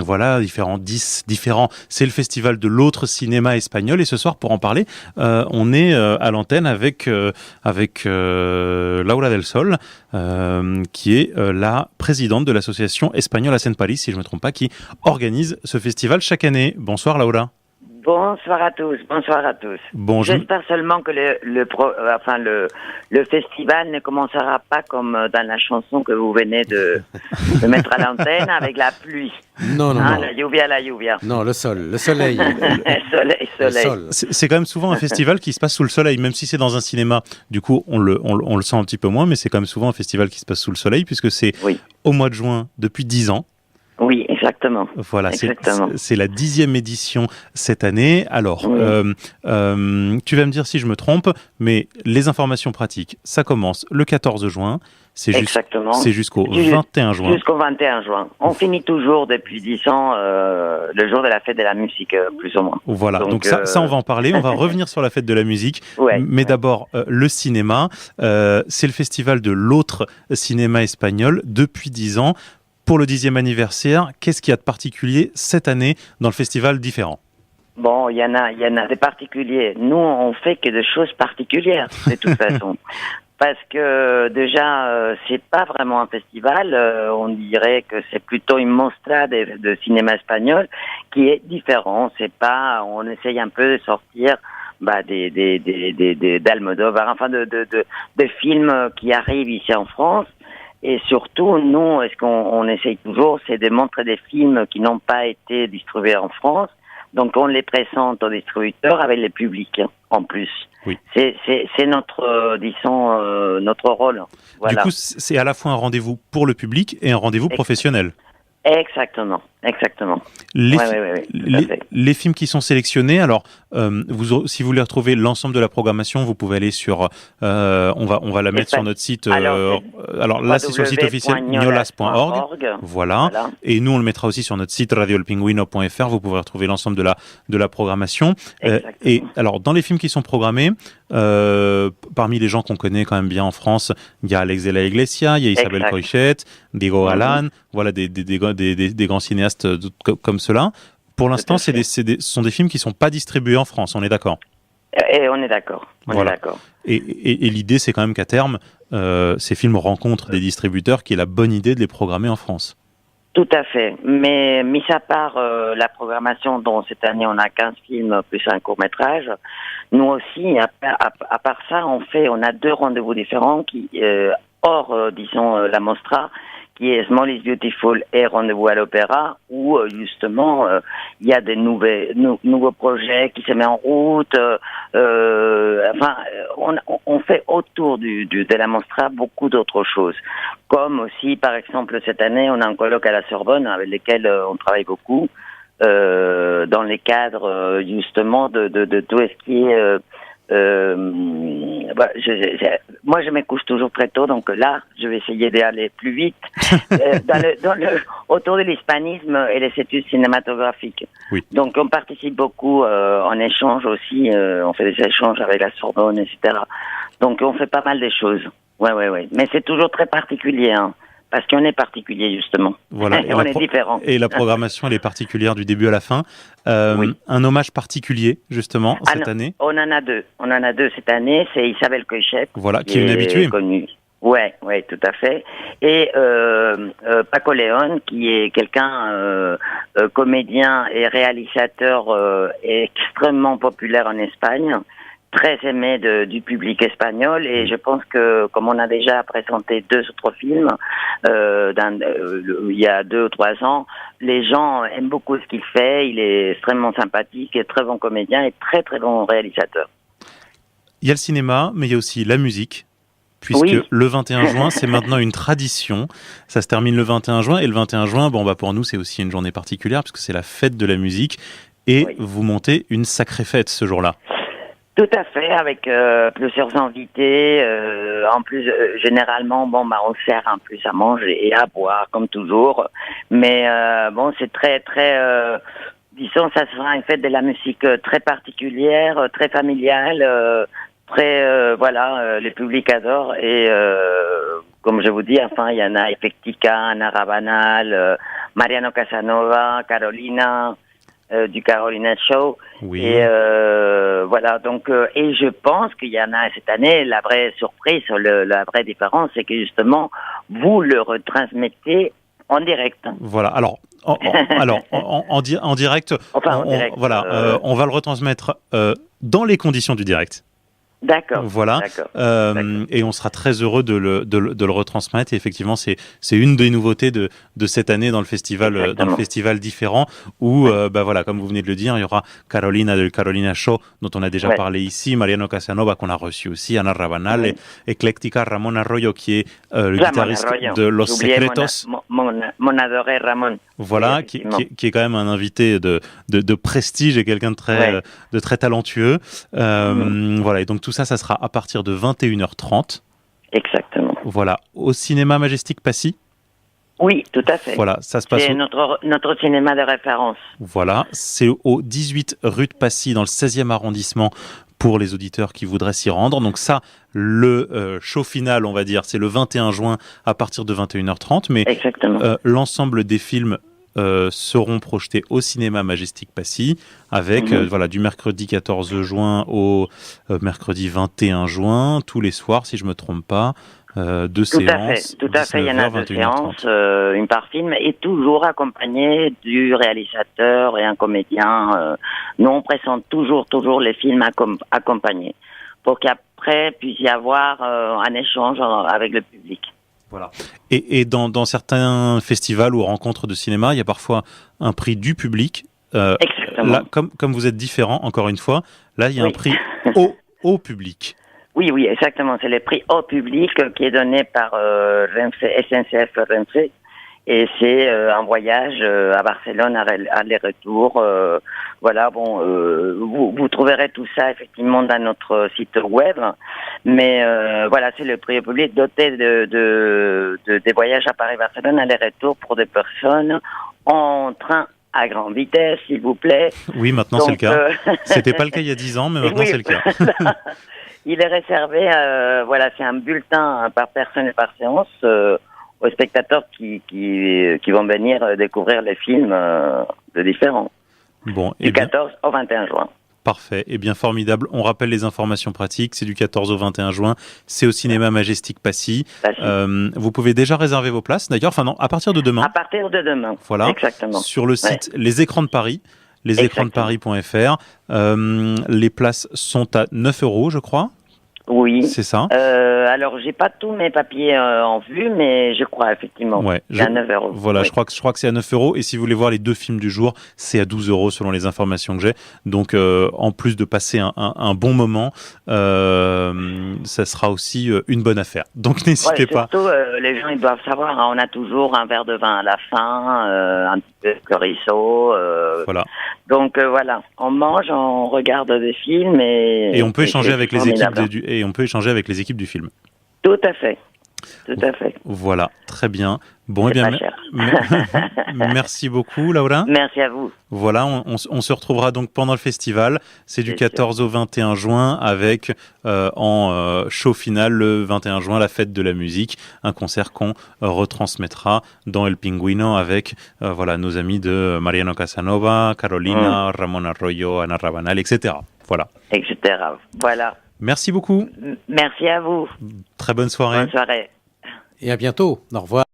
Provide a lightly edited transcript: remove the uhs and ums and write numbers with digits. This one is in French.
voilà, différents. C'est le festival de l'autre cinéma espagnol. Et ce soir, pour en parler, on est à l'antenne avec Laura del Sol, qui est la présidente de l'association Espagnol à Paris, si je ne me trompe pas, qui organise ce festival chaque année. Bonsoir Laura. Bonsoir à tous, bonsoir à tous. Bonjour. J'espère seulement que le festival ne commencera pas comme dans la chanson que vous venez de mettre à l'antenne avec la pluie. Non. La lluvia. Non, le soleil. soleil. C'est quand même souvent un festival qui se passe sous le soleil, même si c'est dans un cinéma. Du coup, on le sent un petit peu moins, mais c'est quand même souvent un festival qui se passe sous le soleil, puisque c'est au mois de juin depuis 10 ans. Oui, exactement. Voilà, exactement. C'est la 10e édition cette année. Alors, tu vas me dire si je me trompe, mais les informations pratiques, ça commence le 14 juin, c'est jusqu'au 21 juin. Jusqu'au 21 juin. On finit toujours depuis 10 ans le jour de la fête de la musique, plus ou moins. Voilà, donc ça, on va en parler, on va revenir sur la fête de la musique, d'abord, le cinéma, c'est le festival de l'autre cinéma espagnol depuis 10 ans. Pour le 10e anniversaire, qu'est-ce qu'il y a de particulier cette année dans le festival différent ? Bon, il y en a des particuliers. Nous, on fait que des choses particulières, de toute façon. Parce que déjà, c'est pas vraiment un festival. On dirait que c'est plutôt une mostra de cinéma espagnol qui est différent. C'est pas, on essaye un peu de sortir d'Almodovar, enfin de films qui arrivent ici en France. Et surtout, nous, ce qu'on essaye toujours, c'est de montrer des films qui n'ont pas été distribués en France. Donc, on les présente aux distributeurs avec le public, en plus. Oui. C'est notre, notre rôle. Voilà. Du coup, c'est à la fois un rendez-vous pour le public et un rendez-vous professionnel. Exactement. Les films qui sont sélectionnés, alors si vous voulez retrouver l'ensemble de la programmation, vous pouvez aller sur, on va la mettre sur notre site. Alors là, c'est sur le site officiel gnolas.org. Voilà. Et nous, on le mettra aussi sur notre site radioelpinguino.fr. Vous pouvez retrouver l'ensemble de la programmation. Et alors, dans les films qui sont programmés, parmi les gens qu'on connaît quand même bien en France, il y a Alex de la Iglesia, il y a Isabel Coixet, Diego Galán, voilà des grands cinéastes comme cela. Pour l'instant, ce sont des films qui ne sont pas distribués en France, on est d'accord ? Et on est d'accord. Et l'idée, c'est quand même qu'à terme, ces films rencontrent des distributeurs qui aient la bonne idée de les programmer en France. Tout à fait. Mais mis à part la programmation dont cette année on a 15 films plus un court-métrage, nous aussi, à part ça, on a 2 rendez-vous différents qui, hors, la Mostra, qui est Small is Beautiful et Rendez-vous à l'Opéra, où justement il y a des nouveaux projets qui se mettent en route. On fait autour de la Mostra beaucoup d'autres choses. Comme aussi, par exemple, cette année, on a un colloque à la Sorbonne avec lequel on travaille beaucoup, dans les cadres justement de tout ce qui est... moi, je me couche toujours très tôt, donc là, je vais essayer d'aller plus vite autour de l'hispanisme et les études cinématographiques. Oui. Donc, on participe beaucoup en échange aussi. On fait des échanges avec la Sorbonne, etc. Donc, on fait pas mal de choses. Ouais. Mais c'est toujours très particulier, hein. Parce qu'on est particulier, justement. Voilà. On est différent. Et la programmation, elle est particulière du début à la fin. Un hommage particulier, justement, cette année. On en a 2. On en a 2 cette année. C'est Isabel Coixet. Voilà, qui est une habituée. Connue. Ouais, tout à fait. Et Paco León, qui est quelqu'un, comédien et réalisateur extrêmement populaire en Espagne, très aimé du public espagnol, et je pense que, comme on a déjà présenté 2 autres films il y a 2 ou 3 ans, les gens aiment beaucoup ce qu'il fait. Il est extrêmement sympathique, et très bon comédien et très très bon réalisateur. Il y a le cinéma, mais il y a aussi la musique, puisque le 21 juin, c'est maintenant une tradition. Ça se termine le 21 juin, et le 21 juin, pour nous, c'est aussi une journée particulière, puisque c'est la fête de la musique, et vous montez une sacrée fête ce jour-là. Tout à fait, avec plusieurs invités. En plus, généralement, on sert un plus à manger et à boire, comme toujours. Mais c'est très, très... disons, ça sera une fête de la musique très particulière, très familiale, le public adore. Et comme je vous dis, il y en a Efectica, Anna Rabanal, Mariano Casanova, Carolina, du Carolina Show. Oui. Et voilà, donc, et je pense qu'il y en a cette année, la vraie surprise, la vraie différence, c'est que justement, vous le retransmettez en direct. Voilà, alors, en direct, Enfin, en direct. Voilà, on va le retransmettre dans les conditions du direct. D'accord. Voilà. D'accord. Et on sera très heureux de le retransmettre. Et effectivement, c'est une des nouveautés de cette année dans le festival différent où, voilà, comme vous venez de le dire, il y aura Carolina del Carolina Show, dont on a déjà parlé ici, Mariano Casanova, qu'on a reçu aussi, Ana Rabanal, et Ecléctica, Ramon Arroyo, qui est le guitariste de Los Secretos. Mon adoré Ramon. Voilà, qui est quand même un invité de prestige et quelqu'un de très talentueux. Voilà, et donc tout ça sera à partir de 21h30. Exactement. Voilà, au cinéma Majestic Passy. Oui, tout à fait. Voilà, ça se passe. C'est notre cinéma de référence. Voilà, c'est au 18 rue de Passy, dans le 16e arrondissement, pour les auditeurs qui voudraient s'y rendre. Donc ça, le show final, on va dire, c'est le 21 juin à partir de 21h30. Mais l'ensemble des films seront projetés au cinéma Majestic Passy avec du mercredi 14 juin au mercredi 21 juin, tous les soirs, si je ne me trompe pas. Deux séances. Tout à fait, il y en a 2 séances, une par film, et toujours accompagné du réalisateur et un comédien. Nous, on présente toujours les films accompagnés, pour qu'après puisse y avoir un échange avec le public. Voilà. Et dans certains festivals ou rencontres de cinéma, il y a parfois un prix du public. Exactement. Là, comme vous êtes différent, encore une fois, là, il y a un prix au public. Oui, exactement. C'est le prix au public qui est donné par SNCF Renfe. Et c'est un voyage à Barcelone, aller-retour. Voilà, bon, vous trouverez tout ça effectivement dans notre site web. Mais voilà, c'est le prix au public doté des voyages à Paris-Barcelone, aller-retour pour des personnes en train à grande vitesse, s'il vous plaît. Oui, maintenant c'est le cas. C'était pas le cas il y a 10 ans, mais maintenant c'est le cas. Il est réservé, c'est un bulletin par personne et par séance aux spectateurs qui vont venir découvrir les films de différents. Bon, du 14 au 21 juin. Parfait, et bien formidable. On rappelle les informations pratiques, c'est du 14 au 21 juin, c'est au cinéma Majestic Passy. Vous pouvez déjà réserver vos places, d'ailleurs, à partir de demain. À partir de demain, voilà, exactement. Sur le site Les Écrans de Paris, lesécransdeparis.fr. Les places sont à 9 €, je crois. Oui. C'est ça. Alors, j'ai pas tous mes papiers en vue, mais je crois effectivement. Ouais, c'est à 9 €. Voilà, je crois que c'est à 9 €. Et si vous voulez voir les 2 films du jour, c'est à 12 € selon les informations que j'ai. Donc, en plus de passer un bon moment, ça sera aussi une bonne affaire. Donc, n'hésitez pas. Surtout, les gens ils doivent savoir. On a toujours un verre de vin à la fin, un petit peu de chorizo. Voilà. Donc voilà, on mange, on regarde des films et on peut échanger avec les équipes du film. Tout à fait. Voilà, très bien. Bon, merci beaucoup, Laura. Merci à vous. Voilà, on se retrouvera donc pendant le festival. C'est du 14 au 21 juin avec en show final le 21 juin la fête de la musique, un concert qu'on retransmettra dans El Pingüino avec nos amis de Mariano Casanova, Carolina, Ramon Arroyo, Ana Rabanal, etc. Voilà. Voilà. Merci beaucoup. Merci à vous. Très bonne soirée. Bonne soirée. Et à bientôt. Au revoir.